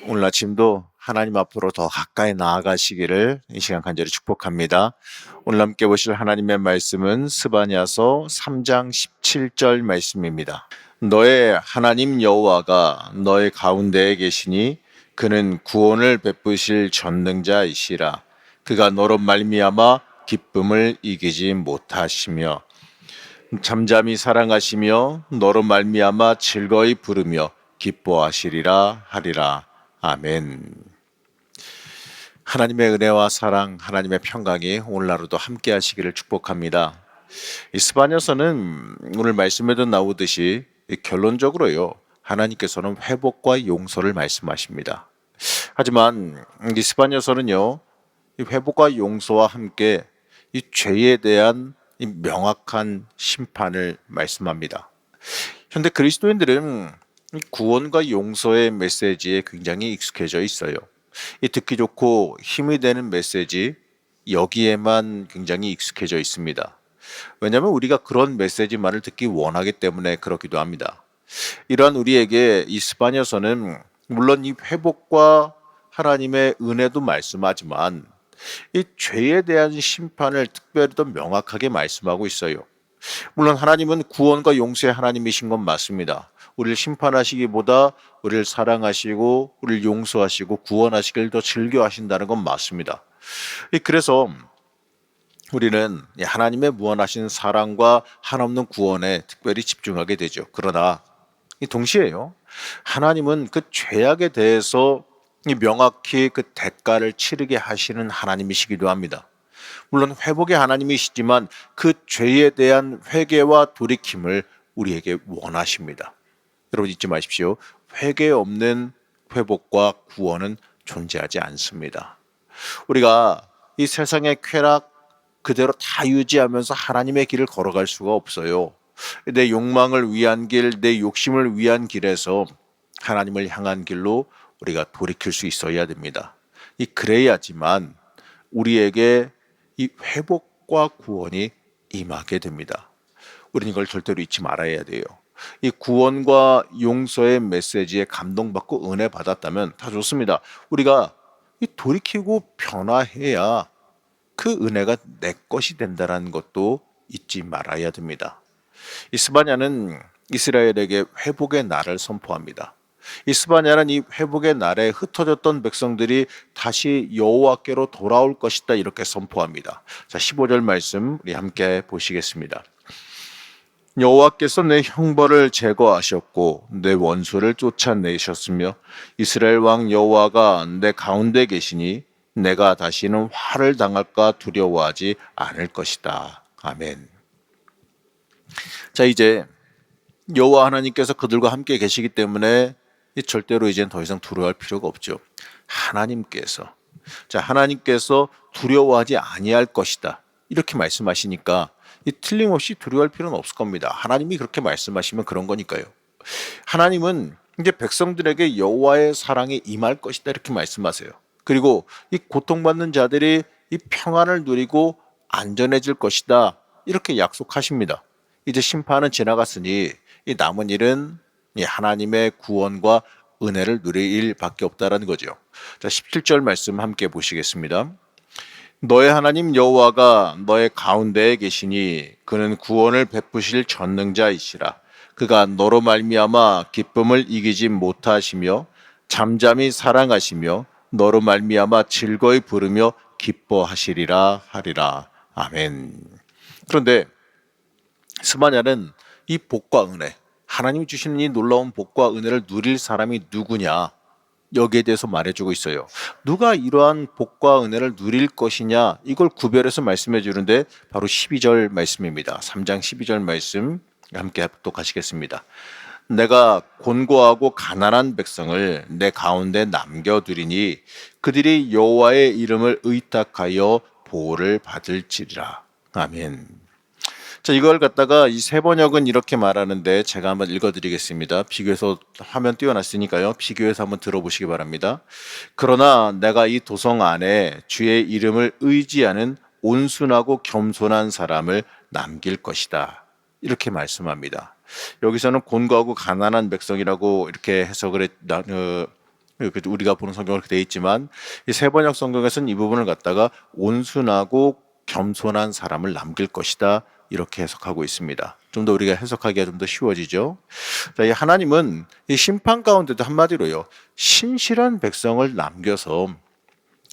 오늘 아침도 하나님 앞으로 더 가까이 나아가시기를 이 시간 간절히 축복합니다. 오늘 함께 보실 하나님의 말씀은 스바냐서 3장 17절 말씀입니다. 너의 하나님 여호와가 너의 가운데에 계시니 그는 구원을 베푸실 전능자이시라. 그가 너로 말미암아 기쁨을 이기지 못하시며 잠잠히 사랑하시며 너로 말미암아 즐거이 부르며 기뻐하시리라 하리라. 아멘. 하나님의 은혜와 사랑, 하나님의 평강이 오늘 하루도 함께 하시기를 축복합니다. 이 스바냐서는 오늘 말씀에도 나오듯이 결론적으로요, 하나님께서는 회복과 용서를 말씀하십니다. 하지만 이 스바냐서는요, 이 회복과 용서와 함께 이 죄에 대한 이 명확한 심판을 말씀합니다. 현대 그리스도인들은 구원과 용서의 메시지에 굉장히 익숙해져 있어요. 이 듣기 좋고 힘이 되는 메시지, 여기에만 굉장히 익숙해져 있습니다. 왜냐하면 우리가 그런 메시지만을 듣기 원하기 때문에 그렇기도 합니다. 이러한 우리에게 이 스바냐서는 물론 이 회복과 하나님의 은혜도 말씀하지만 이 죄에 대한 심판을 특별히 더 명확하게 말씀하고 있어요. 물론 하나님은 구원과 용서의 하나님이신 건 맞습니다. 우리를 심판하시기보다 우리를 사랑하시고 우리를 용서하시고 구원하시길 더 즐겨하신다는 건 맞습니다. 그래서 우리는 하나님의 무한하신 사랑과 한없는 구원에 특별히 집중하게 되죠. 그러나 동시에요, 하나님은 그 죄악에 대해서 명확히 그 대가를 치르게 하시는 하나님이시기도 합니다. 물론 회복의 하나님이시지만 그 죄에 대한 회개와 돌이킴을 우리에게 원하십니다. 여러분 잊지 마십시오. 회개 없는 회복과 구원은 존재하지 않습니다. 우리가 이 세상의 쾌락 그대로 다 유지하면서 하나님의 길을 걸어갈 수가 없어요. 내 욕망을 위한 길, 내 욕심을 위한 길에서 하나님을 향한 길로 우리가 돌이킬 수 있어야 됩니다. 그래야지만 우리에게 이 회복과 구원이 임하게 됩니다. 우리는 이걸 절대로 잊지 말아야 돼요. 이 구원과 용서의 메시지에 감동받고 은혜 받았다면 다 좋습니다. 우리가 돌이키고 변화해야 그 은혜가 내 것이 된다는 것도 잊지 말아야 됩니다. 이 스바냐는 이스라엘에게 회복의 날을 선포합니다. 이 스바냐는 이 회복의 날에 흩어졌던 백성들이 다시 여호와께로 돌아올 것이다 이렇게 선포합니다. 자, 15절 말씀 우리 함께 보시겠습니다. 여호와께서 내 형벌을 제거하셨고 내 원수를 쫓아내셨으며 이스라엘 왕 여호와가 내 가운데 계시니 내가 다시는 화를 당할까 두려워하지 않을 것이다. 아멘. 자, 이제 여호와 하나님께서 그들과 함께 계시기 때문에 절대로 이제는 더 이상 두려워할 필요가 없죠. 하나님께서 두려워하지 아니할 것이다 이렇게 말씀하시니까 틀림없이 두려워할 필요는 없을 겁니다. 하나님이 그렇게 말씀하시면 그런 거니까요. 하나님은 이제 백성들에게 여호와의 사랑이 임할 것이다 이렇게 말씀하세요. 그리고 이 고통받는 자들이 이 평안을 누리고 안전해질 것이다 이렇게 약속하십니다. 이제 심판은 지나갔으니 이 남은 일은 이 하나님의 구원과 은혜를 누릴 일밖에 없다라는 거죠. 자, 17절 말씀 함께 보시겠습니다. 너의 하나님 여호와가 너의 가운데에 계시니 그는 구원을 베푸실 전능자이시라. 그가 너로 말미암아 기쁨을 이기지 못하시며 잠잠히 사랑하시며 너로 말미암아 즐거이 부르며 기뻐하시리라 하리라. 아멘. 그런데 스바냐는 이 복과 은혜, 하나님이 주시는 이 놀라운 복과 은혜를 누릴 사람이 누구냐, 여기에 대해서 말해주고 있어요. 누가 이러한 복과 은혜를 누릴 것이냐, 이걸 구별해서 말씀해 주는데 바로 12절 말씀입니다. 3장 12절 말씀 함께 합독하시겠습니다. 내가 곤고하고 가난한 백성을 내 가운데 남겨두리니 그들이 여호와의 이름을 의탁하여 보호를 받을지리라. 아멘. 자, 이걸 갖다가 이 세 번역은 이렇게 말하는데 제가 한번 읽어드리겠습니다. 비교해서 화면 띄워놨으니까요. 비교해서 한번 들어보시기 바랍니다. 그러나 내가 이 도성 안에 주의 이름을 의지하는 온순하고 겸손한 사람을 남길 것이다. 이렇게 말씀합니다. 여기서는 곤고하고 가난한 백성이라고 이렇게 해석을 우리가 보는 성경은 그렇게 돼 있지만 이 세번역 성경에서는 이 부분을 갖다가 온순하고 겸손한 사람을 남길 것이다 이렇게 해석하고 있습니다. 좀 더 우리가 해석하기가 좀 더 쉬워지죠. 자, 이 하나님은 이 심판 가운데도 한마디로요, 신실한 백성을 남겨서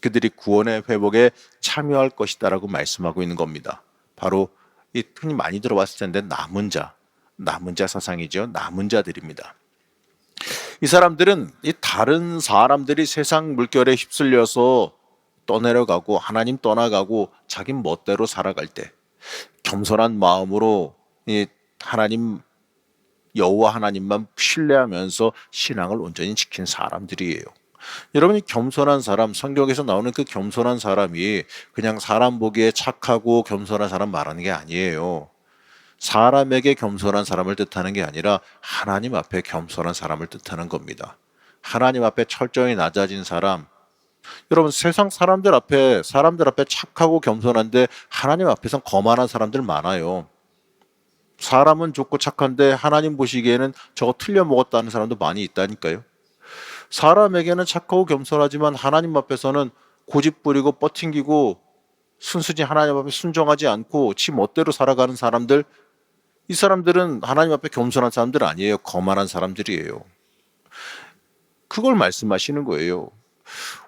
그들이 구원의 회복에 참여할 것이다라고 말씀하고 있는 겁니다. 바로 이 흔히 많이 들어봤을 텐데 남은 자 사상이죠. 남은 자들입니다. 이 사람들은 이 다른 사람들이 세상 물결에 휩쓸려서 떠내려가고 하나님 떠나가고 자기 멋대로 살아갈 때 겸손한 마음으로 이 하나님 여호와 하나님만 신뢰하면서 신앙을 온전히 지킨 사람들이에요. 여러분이 겸손한 사람, 성경에서 나오는 그 겸손한 사람이 그냥 사람 보기에 착하고 겸손한 사람 말하는 게 아니에요. 사람에게 겸손한 사람을 뜻하는 게 아니라 하나님 앞에 겸손한 사람을 뜻하는 겁니다. 하나님 앞에 철저히 낮아진 사람. 여러분 세상 사람들 앞에 착하고 겸손한데 하나님 앞에선 거만한 사람들 많아요. 사람은 좋고 착한데 하나님 보시기에는 저거 틀려 먹었다는 사람도 많이 있다니까요. 사람에게는 착하고 겸손하지만 하나님 앞에서는 고집 부리고 뻗팅기고 순수히 하나님 앞에 순종하지 않고 지 멋대로 살아가는 사람들, 이 사람들은 하나님 앞에 겸손한 사람들 아니에요. 거만한 사람들이에요. 그걸 말씀하시는 거예요.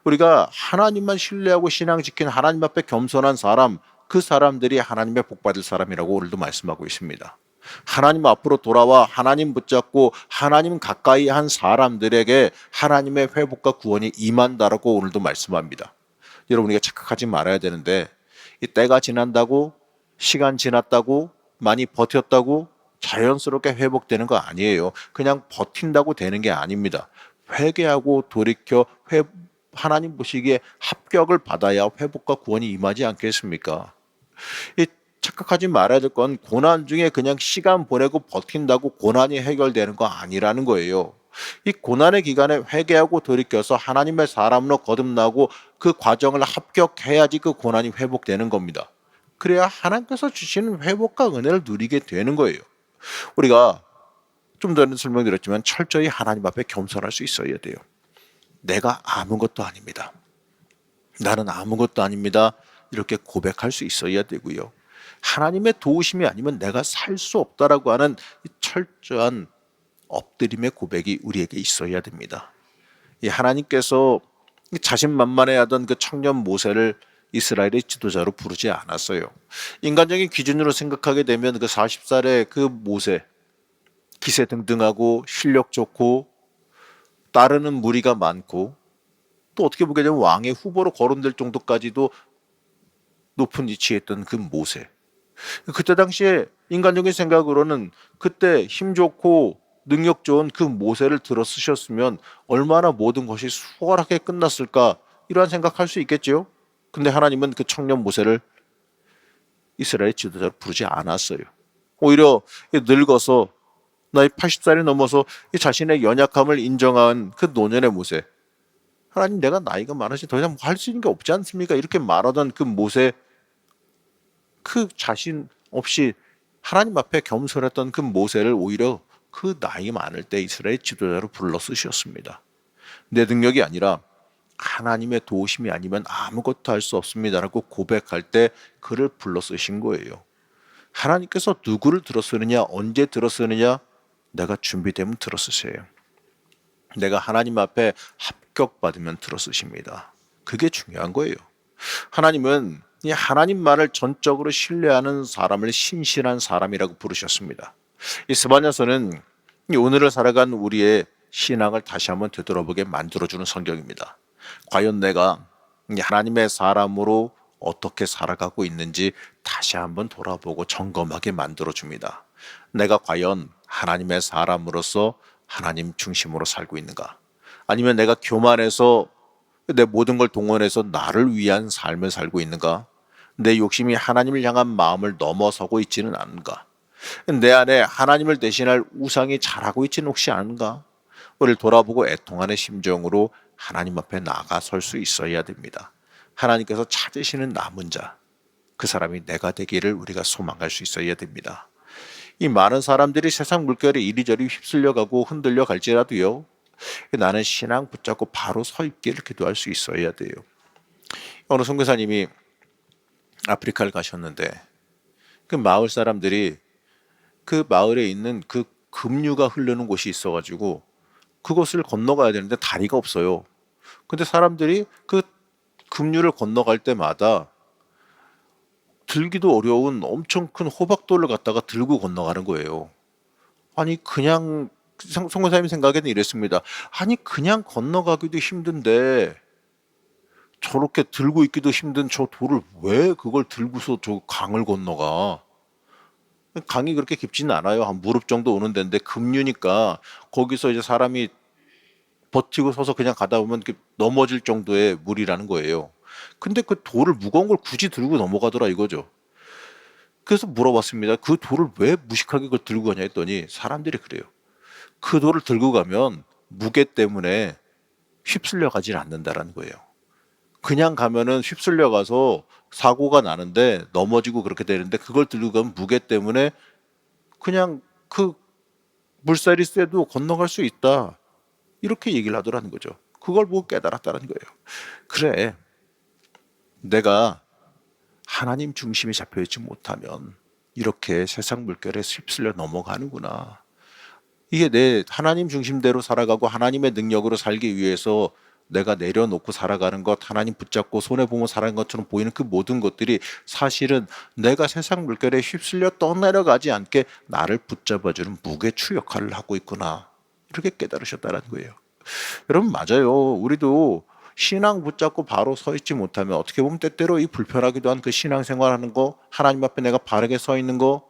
우리가 하나님만 신뢰하고 신앙 지킨 하나님 앞에 겸손한 사람, 그 사람들이 하나님의 복받을 사람이라고 오늘도 말씀하고 있습니다. 하나님 앞으로 돌아와 하나님 붙잡고 하나님 가까이 한 사람들에게 하나님의 회복과 구원이 임한다라고 오늘도 말씀합니다. 여러분 우리가 착각하지 말아야 되는데 이 때가 지난다고 시간 지났다고 많이 버텼다고 자연스럽게 회복되는 거 아니에요. 그냥 버틴다고 되는 게 아닙니다. 회개하고 돌이켜 하나님 보시기에 합격을 받아야 회복과 구원이 임하지 않겠습니까? 이 착각하지 말아야 될 건 고난 중에 그냥 시간 보내고 버틴다고 고난이 해결되는 거 아니라는 거예요. 이 고난의 기간에 회개하고 돌이켜서 하나님의 사람으로 거듭나고 그 과정을 합격해야지 그 고난이 회복되는 겁니다. 그래야 하나님께서 주시는 회복과 은혜를 누리게 되는 거예요. 우리가 좀 전에 설명드렸지만 철저히 하나님 앞에 겸손할 수 있어야 돼요. 내가 아무것도 아닙니다. 나는 아무것도 아닙니다. 이렇게 고백할 수 있어야 되고요. 하나님의 도우심이 아니면 내가 살 수 없다라고 하는 철저한 엎드림의 고백이 우리에게 있어야 됩니다. 이 하나님께서 자신만만해하던 그 청년 모세를 이스라엘의 지도자로 부르지 않았어요. 인간적인 기준으로 생각하게 되면 그 40살의 그 모세, 기세등등하고 실력 좋고 따르는 무리가 많고 또 어떻게 보게 되면 왕의 후보로 거론될 정도까지도 높은 위치에 있던 그 모세. 그때 당시에 인간적인 생각으로는 그때 힘 좋고 능력 좋은 그 모세를 들어 쓰셨으면 얼마나 모든 것이 수월하게 끝났을까 이러한 생각할 수 있겠죠. 근데 하나님은 그 청년 모세를 이스라엘 지도자로 부르지 않았어요. 오히려 늙어서 나이 80살이 넘어서 자신의 연약함을 인정한 그 노년의 모세, 하나님 내가 나이가 많아서 더 이상 할 수 있는 게 없지 않습니까? 이렇게 말하던 그 모세, 그 자신 없이 하나님 앞에 겸손했던 그 모세를 오히려 그 나이 많을 때 이스라엘 지도자로 불러 쓰셨습니다. 내 능력이 아니라 하나님의 도우심이 아니면 아무것도 할 수 없습니다라고 고백할 때 그를 불러 쓰신 거예요. 하나님께서 누구를 들어 쓰느냐, 언제 들어 쓰느냐, 내가 준비되면 들어 쓰세요. 내가 하나님 앞에 합격받으면 들어 쓰십니다. 그게 중요한 거예요. 하나님은 이 하나님만을 전적으로 신뢰하는 사람을 신실한 사람이라고 부르셨습니다. 이 스바냐서는 오늘을 살아간 우리의 신앙을 다시 한번 되돌아보게 만들어주는 성경입니다. 과연 내가 하나님의 사람으로 어떻게 살아가고 있는지 다시 한번 돌아보고 점검하게 만들어줍니다. 내가 과연 하나님의 사람으로서 하나님 중심으로 살고 있는가? 아니면 내가 교만해서 내 모든 걸 동원해서 나를 위한 삶을 살고 있는가? 내 욕심이 하나님을 향한 마음을 넘어서고 있지는 않은가? 내 안에 하나님을 대신할 우상이 자라고 있지는 혹시 않은가? 우리를 돌아보고 애통하는 심정으로 하나님 앞에 나가 설 수 있어야 됩니다. 하나님께서 찾으시는 남은 자, 그 사람이 내가 되기를 우리가 소망할 수 있어야 됩니다. 이 많은 사람들이 세상 물결에 이리저리 휩쓸려가고 흔들려 갈지라도요, 나는 신앙 붙잡고 바로 서 있기를 기도할 수 있어야 돼요. 어느 선교사님이 아프리카를 가셨는데 그 마을 사람들이 그 마을에 있는 그 급류가 흐르는 곳이 있어가지고 그것을 건너가야 되는데 다리가 없어요. 근데 사람들이 그 급류를 건너갈 때마다 들기도 어려운 엄청 큰 호박돌을 갖다가 들고 건너가는 거예요. 아니 그냥 선교사님 생각에는 이랬습니다. 아니 그냥 건너가기도 힘든데 저렇게 들고 있기도 힘든 저 돌을 왜 그걸 들고서 저 강을 건너가? 강이 그렇게 깊지는 않아요. 한 무릎 정도 오는 데인데 급류니까 거기서 이제 사람이 버티고 서서 그냥 가다 보면 넘어질 정도의 물이라는 거예요. 근데 그 돌을 무거운 걸 굳이 들고 넘어가더라 이거죠. 그래서 물어봤습니다. 그 돌을 왜 무식하게 그걸 들고 가냐 했더니 사람들이 그래요. 그 돌을 들고 가면 무게 때문에 휩쓸려 가질 않는다라는 거예요. 그냥 가면은 휩쓸려 가서 사고가 나는데 넘어지고 그렇게 되는데 그걸 들고 가면 무게 때문에 그냥 그 물살이 세도 건너갈 수 있다. 이렇게 얘기를 하더라는 거죠. 그걸 보고 깨달았다는 거예요. 그래, 내가 하나님 중심이 잡혀있지 못하면 이렇게 세상 물결에 휩쓸려 넘어가는구나. 이게 내 하나님 중심대로 살아가고 하나님의 능력으로 살기 위해서 내가 내려놓고 살아가는 것, 하나님 붙잡고 손해보며 살아가는 것처럼 보이는 그 모든 것들이 사실은 내가 세상 물결에 휩쓸려 떠내려가지 않게 나를 붙잡아주는 무게추 역할을 하고 있구나. 이렇게 깨달으셨다는 거예요. 여러분 맞아요. 우리도 신앙 붙잡고 바로 서 있지 못하면 어떻게 보면 때때로 이 불편하기도 한 그 신앙생활하는 거, 하나님 앞에 내가 바르게 서 있는 거,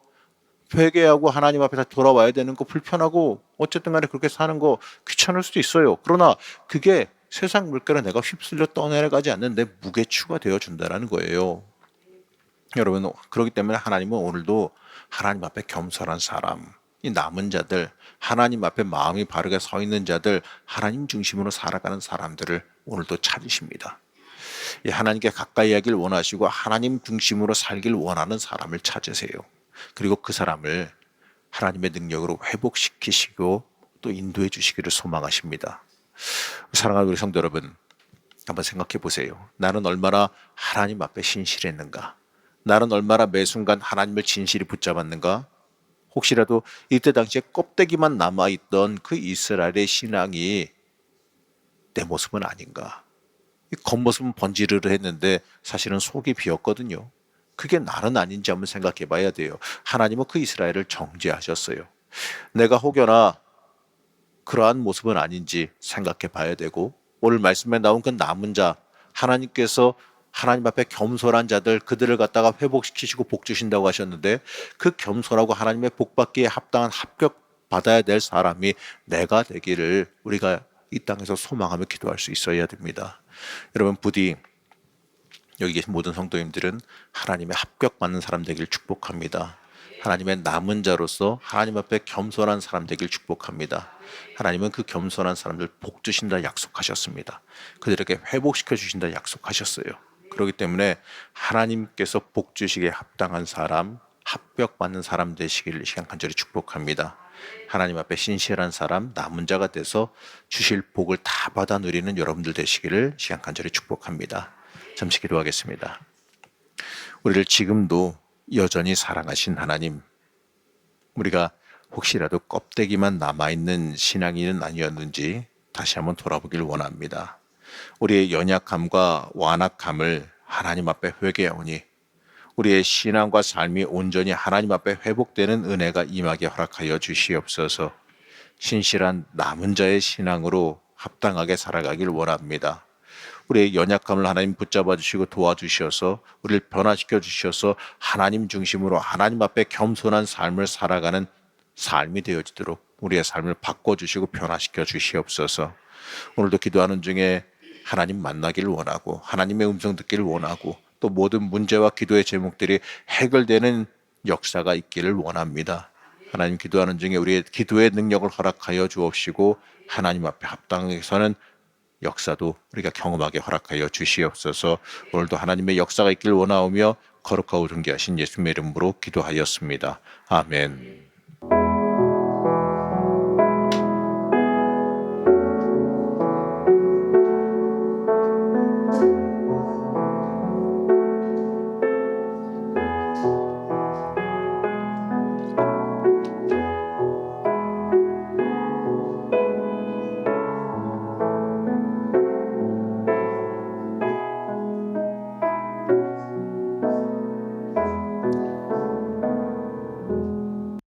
회개하고 하나님 앞에 다시 돌아와야 되는 거 불편하고 어쨌든 간에 그렇게 사는 거 귀찮을 수도 있어요. 그러나 그게 세상 물결에 내가 휩쓸려 떠내려가지 않는 내 무게추가 되어준다는 거예요. 여러분 그렇기 때문에 하나님은 오늘도 하나님 앞에 겸손한 사람, 이 남은 자들, 하나님 앞에 마음이 바르게 서 있는 자들, 하나님 중심으로 살아가는 사람들을 오늘도 찾으십니다. 하나님께 가까이 하길 원하시고 하나님 중심으로 살길 원하는 사람을 찾으세요. 그리고 그 사람을 하나님의 능력으로 회복시키시고 또 인도해 주시기를 소망하십니다. 사랑하는 우리 성도 여러분, 한번 생각해 보세요. 나는 얼마나 하나님 앞에 신실했는가? 나는 얼마나 매 순간 하나님을 진실히 붙잡았는가? 혹시라도 이때 당시에 껍데기만 남아있던 그 이스라엘의 신앙이 내 모습은 아닌가? 겉모습은 번지르르 했는데 사실은 속이 비었거든요. 그게 나는 아닌지 한번 생각해 봐야 돼요. 하나님은 그 이스라엘을 정죄하셨어요. 내가 혹여나 그러한 모습은 아닌지 생각해 봐야 되고 오늘 말씀에 나온 그 남은 자 하나님께서 하나님 앞에 겸손한 자들 그들을 갖다가 회복시키시고 복 주신다고 하셨는데 그 겸손하고 하나님의 복 받기에 합당한 합격 받아야 될 사람이 내가 되기를 우리가 이 땅에서 소망하며 기도할 수 있어야 됩니다. 여러분 부디 여기 계신 모든 성도님들은 하나님의 합격받는 사람 되기를 축복합니다. 하나님의 남은 자로서 하나님 앞에 겸손한 사람 되기를 축복합니다. 하나님은 그 겸손한 사람들 복 주신다 약속하셨습니다. 그들에게 회복시켜 주신다 약속하셨어요. 그렇기 때문에 하나님께서 복 주시기에 합당한 사람, 합격받는 사람 되시기를 이 시간 간절히 축복합니다. 하나님 앞에 신실한 사람, 남은 자가 돼서 주실 복을 다 받아 누리는 여러분들 되시기를 이 시간 간절히 축복합니다. 잠시 기도하겠습니다. 우리를 지금도 여전히 사랑하신 하나님, 우리가 혹시라도 껍데기만 남아있는 신앙인은 아니었는지 다시 한번 돌아보길 원합니다. 우리의 연약함과 완악함을 하나님 앞에 회개하오니 우리의 신앙과 삶이 온전히 하나님 앞에 회복되는 은혜가 임하게 허락하여 주시옵소서. 신실한 남은 자의 신앙으로 합당하게 살아가길 원합니다. 우리의 연약함을 하나님 붙잡아 주시고 도와주셔서 우리를 변화시켜 주셔서 하나님 중심으로 하나님 앞에 겸손한 삶을 살아가는 삶이 되어지도록 우리의 삶을 바꿔주시고 변화시켜 주시옵소서. 오늘도 기도하는 중에 하나님 만나기를 원하고 하나님의 음성 듣기를 원하고 또 모든 문제와 기도의 제목들이 해결되는 역사가 있기를 원합니다. 하나님 기도하는 중에 우리의 기도의 능력을 허락하여 주옵시고 하나님 앞에 합당하게 서는 역사도 우리가 경험하게 허락하여 주시옵소서. 오늘도 하나님의 역사가 있기를 원하오며 거룩하고 존귀하신 예수님의 이름으로 기도하였습니다. 아멘.